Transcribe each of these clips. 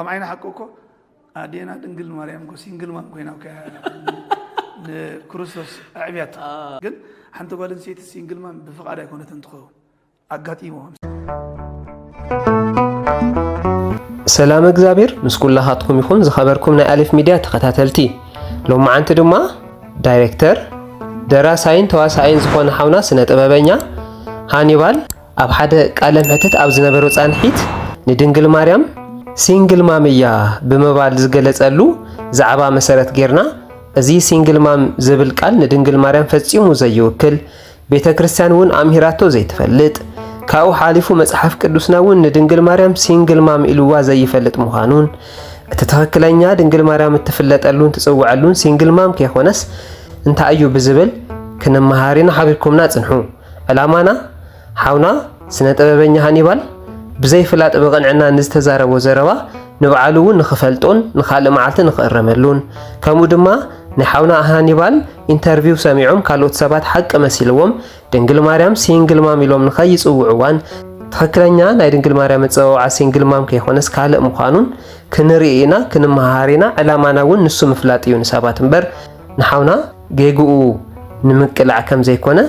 خم عين حقوقه أدينا دنقل مريم كو سينجل مام كوينا وكا كروسوس عبيات قل حنت قال نسيت السينجل مام بفقعة يكون تنتخو أقات إيموهم سلام እግዚአብሔር ምስኩላሃትኩም ይሁን ዝኸበርኩም ናይ አሊፍ ሚዲያ ተከታተልቲ ሎማ አንተ ድማ ዳይሬክተር ደራሳይን ተዋሳይን ዝኾነ ሓውና ስነ ጥበበኛ ሃኒባል ኣብ ሓደ ቃለ ምሕተት ኣብ ዝነበረ ጻንሒት ንድንግል ማርያም ሲንግል ማም እያ ብምባል ዝገለጸሉ ዛዕባ መሰረት ጌርና እዚ ሲንግል ማም ዝብል ቃል ንድንግል ማርያም ፈጺሙ ዘይውክል ቤተክርስቲያን ውን አምሂራቶ ዘይትፈልጥ ካው ሓሊፉ መጽሐፍ ቅዱስና ውን ንድንግል ማርያም ሲንግል ማም ኢልዋ ዘይፈልጥ ምዃኑን እተተኸክለኛ ድንግል ማርያም እትፍለጠሉን ትጽውዓሉን ሲንግል ማም ከይኾነስ እንታይ እዩ ብዝብል ክንመሃሪና ሓቢርኩምና ጽንሑ ዕላማና ሓውና ስነ ጥበበኛ ሃኒባል ብዘይ ፍላጥ በቀንዕና ንዝተዛረቦ ዘረባ ንበዓሉ ውን ንኽፈልጦን ንኻልእ መዓልቲ ንኽእረመሉን ከምኡ ድማ ንሓውና ሃኒባል ኢንተርቪው ሰሚዖም ካልኦት ሰባት ሓቂ መሲልዎም ድንግል ማርያም ሲንግል ማም ኢሎም ንኸይጽውዕዋን ትኽክለኛ ናይ ድንግል ማርያም እፀዋዓ ሲንግል ማም ከይኾነስ ካልእ ምዃኑን ክንርኢና ክንመሃሪና ዕላማና ውን ንሱ ምፍላጥ እዩ ንሰባት እምበር ንሓውና ጌግኡ ንምቅላዕ ከም ዘይኮነ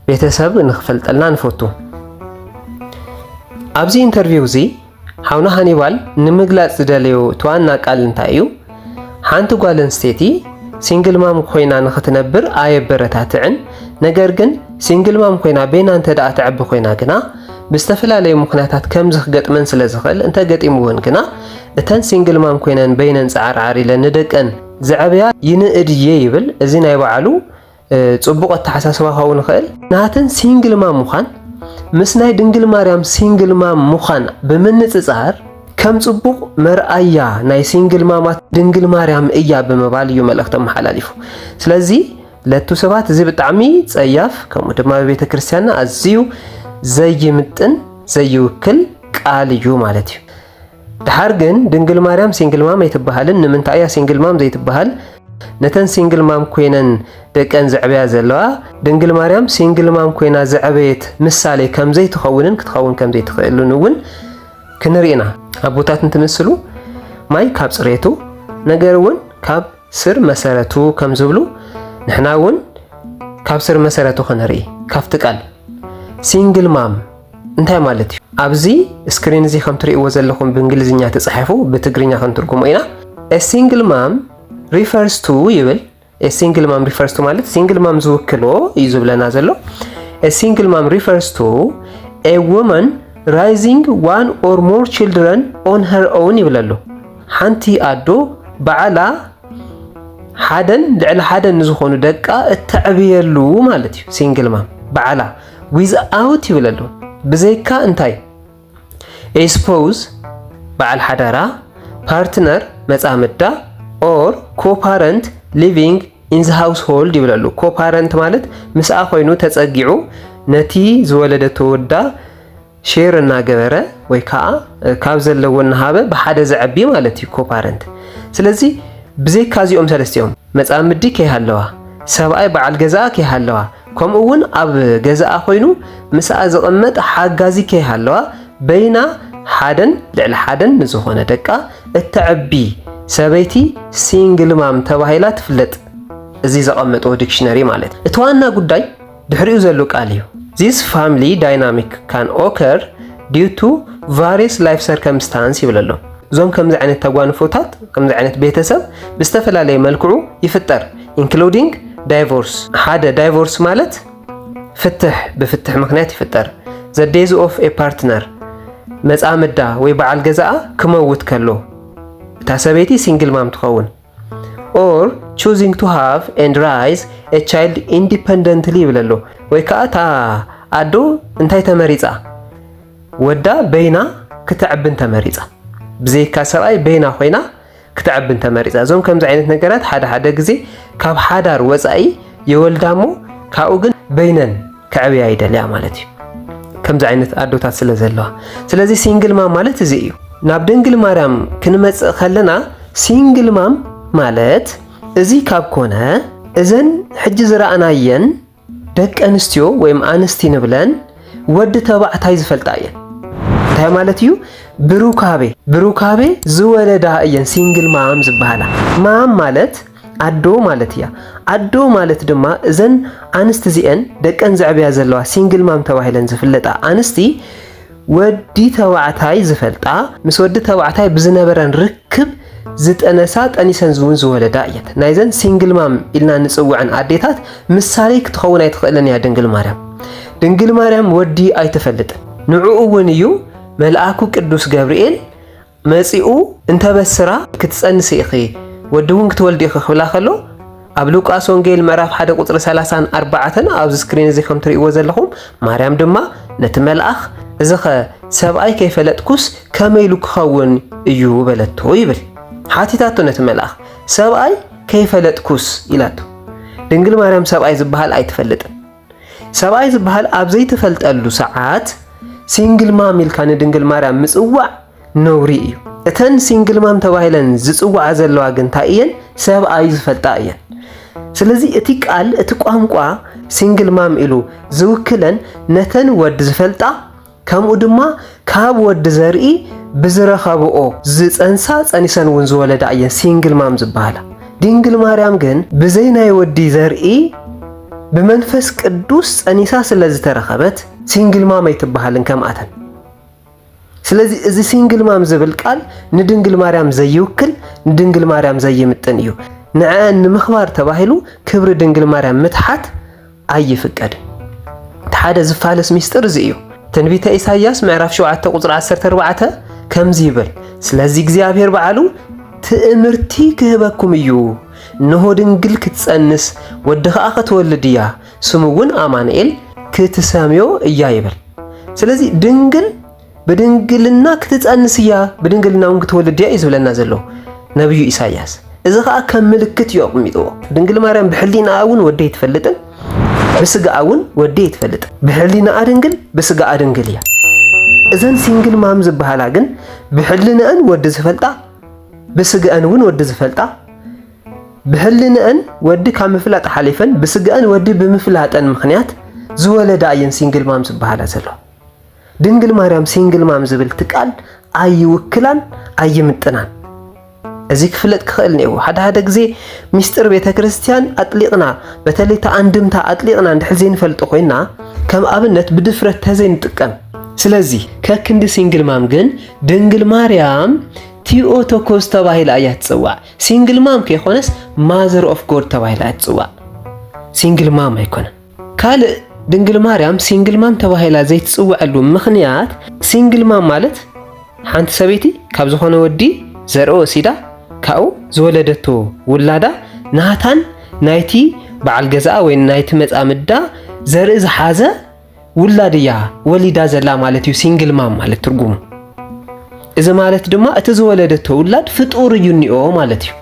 ቤተሰብ ንኽፈልጠልና ንፈቱ ኣብዚ ኢንተርቪው እዚ ሓውና ሃኒባል ንምግላጽ ዝደለዮ ተዋና ቃል እንታይ እዩ ሓንቲ ጓል ኣንስተይቲ ሲንግል ማም ኮይና ንኽትነብር ኣየበረታትዕን ነገር ግን ሲንግል ማም ኮይና ቤና እንተ ደኣ ትዕቢ ኮይና ግና ብዝተፈላለዩ ምኽንያታት ከምዚ ክገጥመን ስለ ዝኽእል እንተ ገጢምውን ግና እተን ሲንግል ማም ኮይነን በይነን ፃዓርዓር ኢለን ንደቀን ዘዕብያ ይንእድየ ይብል እዚ ናይ በዓሉ ጽቡቕ ኣተሓሳስባ ክኸውን ይኽእል ናተን ሲንግል ማም ምዃን ምስ ናይ ድንግል ማርያም ሲንግል ማም ምዃን ብምንጽጻር ከም ጽቡቕ መርኣያ ናይ ሲንግል ማማት ድንግል ማርያም እያ ብምባል እዩ መልእኽቶም መሓላሊፉ ስለዚ ለቱ ሰባት እዚ ብጣዕሚ ጸያፍ ከምኡ ድማ በቤተ ክርስቲያንና ኣዝዩ ዘይምጥን ዘይውክል ቃል እዩ ማለት እዩ ድሓር ግን ድንግል ማርያም ሲንግል ማም ኣይትበሃልን ንምንታይ እያ ሲንግል ማም ዘይትበሃል ነተን ሲንግል ማም ኮይነን ደቀን ዘዕብያ ዘለዋ ድንግል ማርያም ሲንግል ማም ኮይና ዘዕበየት ምሳሌ ከም ዘይትኸውንን ክትኸውን ከም ዘይትኽእልን እውን ክንርኢና ኣቦታት እንትመስሉ ማይ ካብ ጽሬቱ ነገር እውን ካብ ስር መሰረቱ ከም ዝብሉ ንሕና እውን ካብ ስር መሰረቱ ክንርኢ ካብቲ ቃል ሲንግል ማም እንታይ ማለት እዩ ኣብዚ ስክሪን እዚ ከም ትርእይዎ ዘለኹም ብእንግሊዝኛ ተጻሒፉ ብትግርኛ ክንትርጉሞ ኢና a single mom refers to ይብል a single mom refers to ማለት single mom ዝውክሎ እዩ ዝብለና ዘሎ a single mom refers to a woman raising one or more children on her own ይብለሉ ሓንቲ ኣዶ በዓላ ሓደን ልዕሊ ሓደን ዝኾኑ ደቃ እትዕብየሉ ማለት እዩ ሲንግል ማም በዓላ without ይብለሉ ብዘይካ እንታይ a spouse በዓል ሓዳራ partner መጻምዳ or co-parent living in the household ይብለሉ co-parent ማለት ምስኣ ኮይኑ ተጸጊዑ ነቲ ዝወለደቶ ወዳ ሼር እናገበረ ወይ ከዓ ካብ ዘለዎ እናሃበ በሓደ ዘዕቢ ማለት እዩ ኮፓረንት ስለዚ ብዘይካ እዚኦም ሰለስቲኦም መጻምዲ ከይሃለዋ ሰብኣይ በዓል ገዛኣ ከይሃለዋ ከምኡውን ኣብ ገዛኣ ኮይኑ ምስኣ ዝቕመጥ ሓጋዚ ከይሃለዋ በይና ሓደን ልዕሊ ሓደን ዝኾነ ደቃ እትዕቢ ሰበይቲ ሲንግል ማም ተባሂላ ትፍለጥ እዚ ዘቐመጦ ዲክሽነሪ ማለት እቲ ዋና ጉዳይ ድሕሪኡ ዘሎ ቃል እዩ This family dynamic can occur due to various life circumstances ይብለሉ ዞም ከምዚ ዓይነት ተጓንፎታት ከምዚ ዓይነት ቤተሰብ ብዝተፈላለየ መልክዑ ይፍጠር including divorce ሓደ divorce ማለት ፍትሕ ብፍትሕ ምክንያት ይፍጠር the death of a partner መጻምዳ ወይ በዓል ገዛኣ ክመውት ከሎ እታ ሰበይቲ ሲንግል ማም ትኸውን or choosing to have and raise a child independently ይብለሉ ወይ ከዓ ታ ኣዶ እንታይ ተመሪጻ ወዳ በይና ክትዕብን ተመሪጻ ብዘይካ ሰብኣይ በይና ኮይና ክትዕብን ተመሪጻ ዞም ከምዚ ዓይነት ነገራት ሓደ ግዜ ካብ ሓዳር ወጻኢ ይወልዳሞ ካብኡ ግን በይነን ከዕብያ ይደልያ ማለት እዩ ከምዚ ዓይነት ኣዶታት ስለ ዘለዋ ስለዚ ሲንግል ማም ማለት እዚ እዩ ናብ ድንግል ማርያም ክንመጽእ ከለና ሲንግል ማም ማለት እዚ ካብ ኮነ እዘን ሕጂ ዝረኣናየን ደቂ ኣንስትዮ ወይ ኣንስቲ ንብለን ወዲ ተባዕታይ ዝፈልጣ እየን እንታይ እንታይ ማለት እዩ ብሩካቤ ዝወለዳ እየን ሲንግል ማም ዝበሃላ ማም ማለት አዶ ማለት እያ አዶ ማለት ድማ እዘን አንስቲ እዚአን ደቀን ዘዕብያ ዘለዋ ሲንግል ማም ተባሂለን ዝፍለጣ አንስቲ ወዲ ተባዕታይ ዝፈልጣ ምስ ወዲ ተባዕታይ ብዝነበረን ርክብ ዝጠነሳ ጠኒሰን ዝውን ዝወለዳ እየን ናይዘን ሲንግል ማም ኢልና ንጽውዕን አዴታት ምሳሌ ክትኸውን ኣይትኽእልን እያ ድንግል ማርያም ወዲ ኣይትፈልጥን ንዕኡ እውን እዩ መልአኩ ቅዱስ ገብርኤል መጺኡ እንተበስራ ክትጸንሲ ኢኺ ወዲ እውን ክትወልዲ ኢኺ ክብላ ከሎ ኣብ ሉቃስ ወንጌል ምዕራፍ 1 ቁጽሪ 34 ኣብዚ ስክሪን እዚ ከም ትርእይዎ ዘለኹም ማርያም ድማ ነቲ መልአኽ እዚኸ ሰብኣይ ከይፈለጥኩስ ከመይሉ ክኸውን እዩ በለቶ ይብል ሓቲታቶ ነቲ መልአኽ ሰብኣይ ከይፈለጥኩስ ኢላቶ ድንግል ማርያም ሰብኣይ ዝበሃል ኣይትፈልጥን ሰብኣይ ዝበሃል ኣብ ዘይትፈልጠሉ ሰዓት ሲንግል ማም ኢልካ ንድንግል ማርያም ምጽዋዕ ነውሪ እዩ እተን ሲንግል ማም ተባሂለን ዝጽዋዓ ዘለዋ ግን እንታይ እየን ሰብኣይ ዝፈልጣ እየን ስለዚ እቲ ቃል እቲ ቋንቋ ሲንግል ማም ኢሉ ዝውክለን ነተን ወዲ ዝፈልጣ ከምኡ ድማ ካብ ወዲ ዘርኢ ብዝረኸብኦ ዝጸንሳ ጸኒሰን እውን ዝወለዳ እየን ሲንግል ማም ዝበሃላ ድንግል ማርያም ግን ብዘይ ናይ ወዲ ዘርኢ ብመንፈስ ቅዱስ ጸኒሳ ስለ ዝተረኸበት ሲንግል ማም ኣይትበሃልን ከምኣተን ስለዚ እዚ ሲንግል ማም ዝብል ቃል ንድንግል ማርያም ዘይውክል ንድንግል ማርያም ዘይምጥን እዩ ንዓን ንምኽባር ተባሂሉ ክብሪ ድንግል ማርያም ምትሓት ኣይፍቀድን ሓደ ዝፋለስ ሚስጥር እዚ እዩ ትንቢተ ኢሳይያስ ምዕራፍ 7 ቁጽሪ 14 ከምዚ ይብል ስለዚ እግዚአብሔር በዓሉ ትእምርቲ ክህበኩም እዩ ንሆ ድንግል ክትጸንስ ወዲ ኸኣ ክትወልድ እያ ስሙ እውን አማኑኤል ክትሰምዮ እያ ይብል ስለዚ ድንግል በድንግልና ክትጸንስ እያ በድንግልና እውን ክትወልድ እያ ይዝብለና ዘሎ ነብዩ ኢሳይያስ እዚ ኸኣ ከም ምልክት ይቕሚጥዎ ድንግል ማርያም ብሕሊናኣ እውን ወዲ ይትፈልጥን በስጋኣ እውን ወዲ ይትፈልጥ ብሕሊናኣ ድንግል በስጋኣ ድንግል እያ እዘን ሲንግል ማም ዝበሃላ ግን ብሕሊናአን ወዲ ዝፈልጣ በስጋአን እውን ወዲ ዝፈልጣ ብሕሊናአን ወዲ ካብ ምፍላጥ ሓሊፈን በስጋአን ወዲ ብምፍላጠን ምኽንያት ዝወለዳ እየን ሲንግል ማም ዝበሃላ ዘሎ ድንግል ማርያም ሲንግል ማም ዝብል ትቃል ኣይውክላን ኣይምጥናን እዚ ክፍለጥ ክኽእል ነው ሓደ ግዜ ሚስጥር ቤተክርስቲያን አጥሊቅና በተለይ ተአንድምታ አጥሊቅና እንድሕል ዘይንፈልጥ ኮይና ከም አብነት ብድፍረት ተዘይንጥቀም ስለዚህ ከክንዲ ሲንግል ማም ግን ድንግል ማርያም ቲኦቶኮስ ተባሂላ እያ ትጽዋዕ ሲንግል ማም ከይኾነስ ማዘር ኦፍ ጎድ ተባሂላ ትጽዋዕ ሲንግል ማም ኣይኮነን ካልእ ድንግል ማርያም ሲንግል ማም ተባሂላ ዘይትጽዋዕሉ ምኽንያት ሲንግል ማም ማለት ሓንቲ ሰበይቲ ካብ ዝኾነ ወዲ ዘርኦ ወሲዳ ካኡ ዝወለደቶ ውላዳ ናታን ናይቲ በዓል ገዛኣ ወይ ናይቲ መጻምዳ ዘርኢ ዝሓዘ ውላድያ ወሊዳ ዘላ ማለት እዩ ሲንግል ማም ማለት ትርጉሙ እዚ ማለት ድማ እቲ ዝወለደቶ ውላድ ፍጡር እዩ ኒኦ ማለት እዩ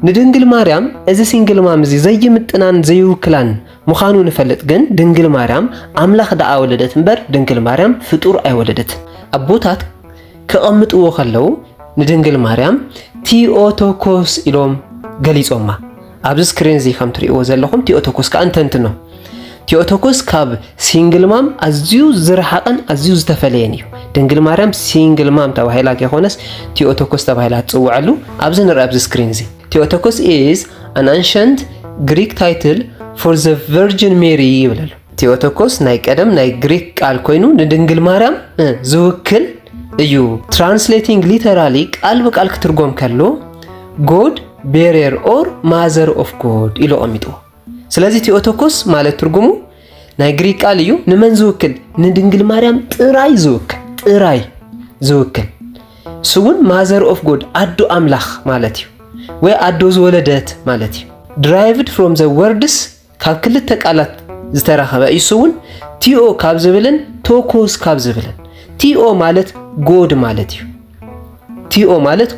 ንድንግል ማርያም እዚ ሲንግል ማም እዚ ዘይምጥናን ዘይውክላን ምዃኑ ንፈልጥ ግን ድንግል ማርያም አምላኽ ደኣ ወለደት እምበር ድንግል ማርያም ፍጡር ኣይወለደት አቦታት ከቐምጥዎ ከለው ንድንግል ማርያም ቲኦቶኮስ ኢሎም ገሊጾማ ኣብዚ ስክሪን እዚ ከም ትርእይዎ ዘለኹም ቲኦቶኮስ ከአንተንትኖ ቲኦቶኮስ ካብ ሲንግል ማም ኣዝዩ ዝረሓቐን ኣዝዩ ዝተፈለየን እዩ ድንግል ማርያም ሲንግል ማም ተባሂላ ከይኾነስ ቲኦቶኮስ ተባሂላ ትጽውዓሉ ኣብዚ ንርኢ ኣብዚ ስክሪን እዚ ቲኦቶኮስ is an ancient Greek title for the Virgin Mary ይብላል ቲኦቶኮስ ናይ ቀደም ናይ ግሪክ ቃል ኮይኑ ንድንግል ማርያም ዝውክል እዩ ትራንስሌቲንግ ሊተራሊ ቃል በቃል ክትርጎም ከሎ God bearer or mother of God ኢሎ ቀሚጥዎ ስለዚህ ቲኦቶኮስ ማለት ትርጉሙ ናይ ግሪክ ቃል እዩ ንመን ዝውክል ንድንግል ማርያም ጥራይ ዝውክል ስውን ማዘር ኦፍ ጎድ አዶ አምላኽ ማለት እዩ ወይ አዶ ዝወለደት ማለት እዩ derived from the words ካብ ክልተ ቃላት ዝተረኸበ እዩ ስውን ቲኦ ካብ ዝብልን ቶኮስ ካብ ዝብልን ቲኦ ማለት ጎድ ማለት እዩ ቲኦ ማለት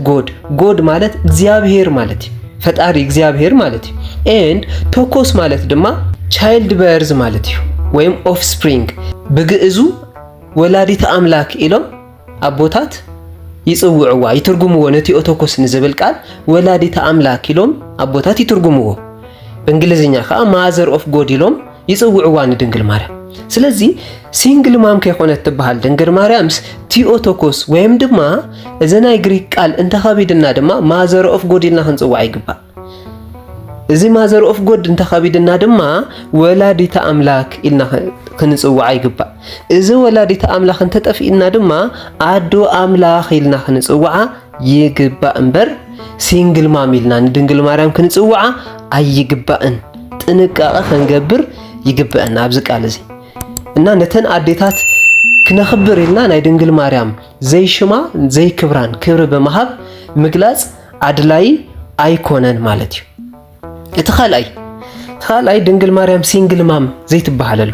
ጎድ ማለት እግዚአብሔር ማለት እዩ ፈጣሪ እግዚአብሔር ማለት እዩ and ቶኮስ ማለት ድማ child birth ማለት እዩ ወይም offspring በግዕዙ ወላዲተ አምላክ ኢሎም አቦታት ይጽውዕዋ ይትርጉምዎ ነቲኦቶኮስ ንዝብል ቃል ወላዲተ አምላክ ኢሎም አቦታት ይትርጉምዎ በእንግሊዝኛ ከዓ ማዘር ኦፍ ጎድ ኢሎም ይጽውዕዋ ንድንግል ማርያም። ስለዚ ሲንግል ማም ከይኮነት ትበሃል ድንግል ማርያምስ ቲኦቶኮስ ወይም ድማ እዚ ናይ ግሪክ ቃል እንተኸቢድና ድማ ማዘር ኦፍ ጎድ ኢልና ክንጽዋዕ ይግባእ። እዚ ማዘር ኦፍ ጎድ እንተኸቢድና ድማ ወላዲተ አምላክ ኢልና ክንጽዋዕ ይግባእ። እዚ ወላዲተ አምላክ እንተጠፊእና ድማ አዶ አምላክ ኢልና ክንጽዋዓ ይግባእ እምበር ሲንግል ማም ኢልና ንድንግል ማርያም ክንጽዋዓ ኣይግባእን። ጥንቃቐ ክንገብር ይግባእና ኣብዚ ቃል እዚ እና ነተን አዴታት ክነኽብር ኢልና ናይ ድንግል ማርያም ዘይሽማ ዘይክብራን ክብሪ በመሃብ ምግላጽ አድላይ ኣይኮነን ማለት እዩ። እቲ ካልኣይ ድንግል ማርያም ሲንግል ማም ዘይትበሃለሉ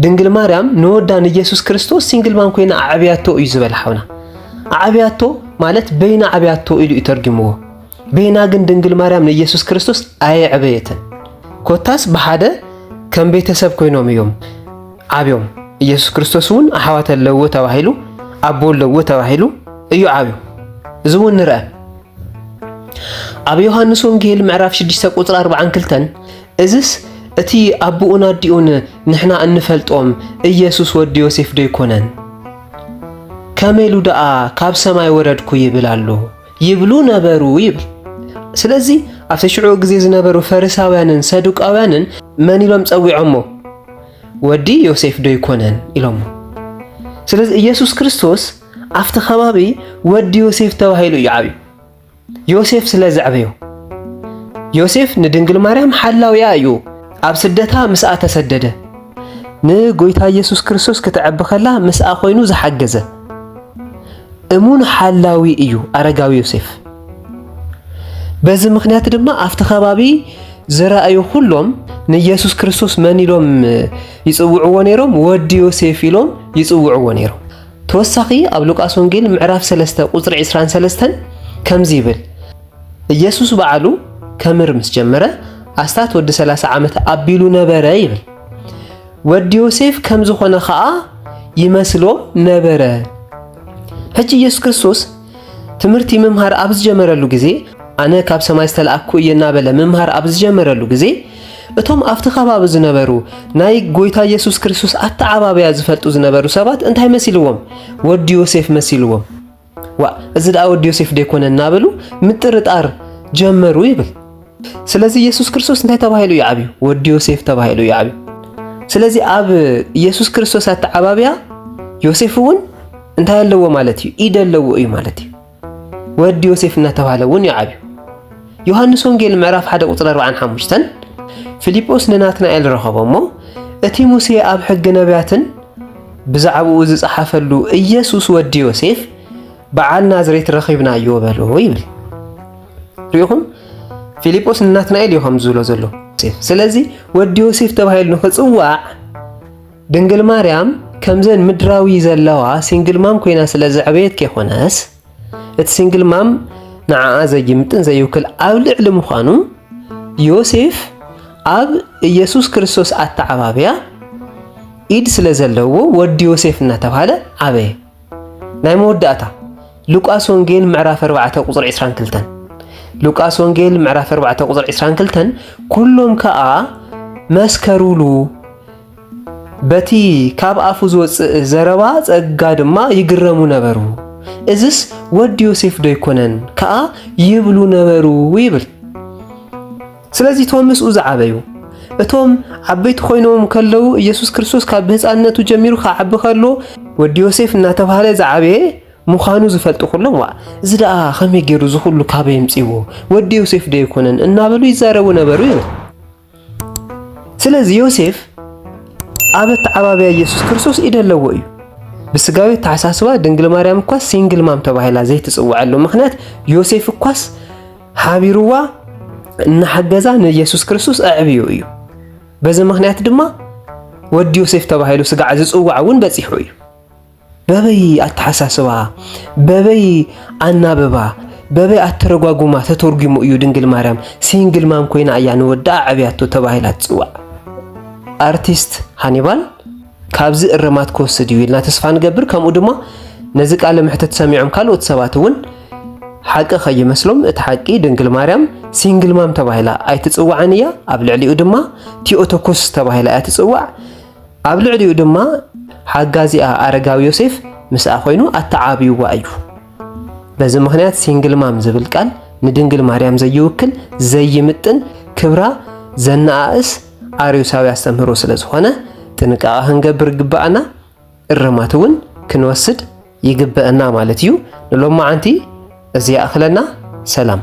ድንግል ማርያም ንወዳ ንኢየሱስ ክርስቶስ ሲንግል ማም ኮይና ዓብያቶ እዩ ዝበል ሓውና። ዓብያቶ ማለት በይና ዓብያቶ ኢሉ ይተርጉምዎ። በይና ግን ድንግል ማርያም ንኢየሱስ ክርስቶስ ኣይዕበየትን። ኮታስ ብሓደ ከም ቤተሰብ ኮይኖም እዮም ዓብዮም። ኢየሱስ ክርስቶስ እውን ኣሕዋት ኣለዎ ተባሂሉ ኣቦ ኣለዎ ተባሂሉ እዩ ዓብዩ። እዚ እውን ንርአ ኣብ ዮሃንስ ወንጌል ምዕራፍ 6 ቁጥሪ 42 እዝስ እቲ ኣቦኡን ኣዲኡን ንሕና እንፈልጦም ኢየሱስ ወዲ ዮሴፍ ዶ ይኮነን? ከመይሉ ደኣ ካብ ሰማይ ወረድኩ ይብል ኣሎ ይብሉ ነበሩ ይብል። ስለዚ ኣብ ተሽዑ ግዜ ዝነበሩ ፈሪሳውያንን ሰዱቃውያንን መን ኢሎም ፀዊዖሞ? ወዲ ዮሴፍ ዶ ይኮነን ኢሎሞ። ስለዚ ኢየሱስ ክርስቶስ ኣብቲ ከባቢ ወዲ ዮሴፍ ተባሂሉ እዩ ዓብዩ። ዮሴፍ ስለ ዘዕበዮ ዮሴፍ ንድንግል ማርያም ሓላውያ እዩ። ኣብ ስደታ ምስኣ ተሰደደ። ንጎይታ ኢየሱስ ክርስቶስ ክትዕቢ ከላ ምስኣ ኮይኑ ዝሓገዘ እሙን ሓላዊ እዩ ኣረጋዊ ዮሴፍ። በዚ ምክንያት ድማ ኣብቲ ከባቢ ዝረአዩ ኩሎም ንኢየሱስ ክርስቶስ መን ኢሎም ይጽውዕዎ ነይሮም? ወዲ ዮሴፍ ኢሎም ይጽውዕዎ ነይሮም። ተወሳኺ ኣብ ሉቃስ ወንጌል ምዕራፍ 3 ቁጥሪ 23 ከምዚ ይብል ኢየሱስ በዓሉ ከምር ምስ ጀመረ ኣስታት ወዲ 30 ዓመት ኣቢሉ ነበረ ይብል። ወዲ ዮሴፍ ከም ዝኾነ ከዓ ይመስሎ ነበረ። ሕጂ ኢየሱስ ክርስቶስ ትምህርቲ ምምሃር ኣብ ዝጀመረሉ ግዜ ኣነ ካብ ሰማይ ዝተላእኩ እየ እናበለ ምምሃር ኣብ ዝጀመረሉ ግዜ እቶም ኣብቲ ከባቢ ዝነበሩ ናይ ጎይታ ኢየሱስ ክርስቶስ ኣተዓባብያ ዝፈልጡ ዝነበሩ ሰባት እንታይ መሲልዎም? ወዲ ዮሴፍ መሲልዎም። እዚ ደኣ ወዲ ዮሴፍ ዶ ይኮነ እናበሉ ምጥርጣር ጀመሩ ይብል። ስለዚ ኢየሱስ ክርስቶስ እንታይ ተባሂሉ እዩ ዓብዩ? ወዲ ዮሴፍ ተባሂሉ እዩ ዓብዩ። ስለዚ ኣብ ኢየሱስ ክርስቶስ ኣተዓባብያ ዮሴፍ እውን እንታይ ኣለዎ ማለት እዩ? ኢድ ኣለዎ እዩ ማለት እዩ። ወዲ ዮሴፍ እናተባሃለ እውን እዩ ዓብዩ። ዮሃንስ ወንጌል ምዕራፍ 1 ቁጥሪ 45 ፊልጶስ ንናትናኤል ረኸቦሞ እቲ ሙሴ ኣብ ሕጊ ነቢያትን ብዛዕባኡ ዝጸሓፈሉ ኢየሱስ ወዲ ዮሴፍ በዓል ናዝሬት ረኺብናዮ በሎ ይብል። ሪኢኹም ፊልጶስ ንናትናኤል ይኹም ዝብሎ ዘሎ። ስለዚ ወዲ ዮሴፍ ተባሂሉ ንኽጽዋዕ ድንግል ማርያም ከምዘን ምድራዊ ዘለዋ ሲንግል ማም ኮይና ስለ ዝዕበየት ከይኾነስ እቲ ሲንግል ማም ንዓኣ ዘይምጥን ዘይውክል ኣብ ልዕሊ ምዃኑ ዮሴፍ ኣብ ኢየሱስ ክርስቶስ ኣተዓባብያ ኢድ ስለ ዘለዎ ወዲ ዮሴፍ እናተባሃለ ዓበየ። ናይ መወዳእታ ሉቃስ ወንጌል ምዕራፍ 4 ቁጥሪ 22 ሉቃስ ወንጌል ምዕራፍ 4 ቁጥሪ 22 ኩሎም ከዓ መስከሩሉ በቲ ካብ ኣፉ ዝወፅእ ዘረባ ጸጋ ድማ ይግረሙ ነበሩ። እዝስ ወዲ ዮሴፍ ዶ ይኮነን ከዓ ይብሉ ነበሩ ይብል። ስለዚ እቶም ምስኡ ዝዓበዩ እቶም ዓበይቲ ኮይኖም ከለው ኢየሱስ ክርስቶስ ካብ ህፃንነቱ ጀሚሩ ክዓቢ ከሎ ወዲ ዮሴፍ እናተባሃለ ዝዓበየ ምዃኑ ዝፈልጡ ኩሎም እዚ ደኣ ከመይ ገይሩ ዝኹሉ ካበይ ምፂዎ ወዲ ዮሴፍ ዶ ይኮነን እናበሉ ይዛረቡ ነበሩ ይብል። ስለዚ ዮሴፍ ኣብ ኣተዓባብያ ኢየሱስ ክርስቶስ ኢድ ኣለዎ እዩ። ብስጋዊ ተሓሳስባ ድንግል ማርያም እኳስ ሲንግል ማም ተባሂላ ዘይትጽውዓሉ ምክንያት ዮሴፍ እኳስ ሓቢሩዋ እናሓገዛ ንኢየሱስ ክርስቶስ ኣዕብዩ እዩ። በዚ ምክንያት ድማ ወዲ ዮሴፍ ተባሂሉ ስጋዕ ዝጽዋዕ እውን በፂሑ እዩ። በበይ ኣተሓሳስባ በበይ ኣናበባ በበይ ኣተረጓጉማ ተተርጉሙ እዩ ድንግል ማርያም ሲንግል ማም ኮይና እያ ንወዳ ዓብያቶ ተባሂላ ትጽዋዕ። አርቲስት ሃኒባል ካብዚ እርማት ክወስድ እዩ ኢልና ተስፋ ንገብር። ከምኡ ድማ ነዚ ቃለ ምሕተት ሰሚዖም ካልኦት ሰባት እውን ሓቂ ከይመስሎም እቲ ሓቂ ድንግል ማርያም ሲንግል ማም ተባሂላ ኣይትፅዋዕን እያ። ኣብ ልዕሊኡ ድማ ቲኦቶኮስ ተባሂላ እያ ትፅዋዕ። ኣብ ልዕሊኡ ድማ ሓጋዚኣ ኣረጋዊ ዮሴፍ ምስኣ ኮይኑ ኣተዓብይዋ እዩ። በዚ ምክንያት ሲንግል ማም ዝብል ቃል ንድንግል ማርያም ዘይውክል ዘይምጥን ክብራ ዘናኣእስ ኣርዮሳዊ ኣስተምህሮ ስለ ዝኾነ ጥንቃቐ ክንገብር ይግባአና፣ እርማት እውን ክንወስድ ይግበአና ማለት እዩ። ንሎማዓንቲ እዚኣ እኽለና። ሰላም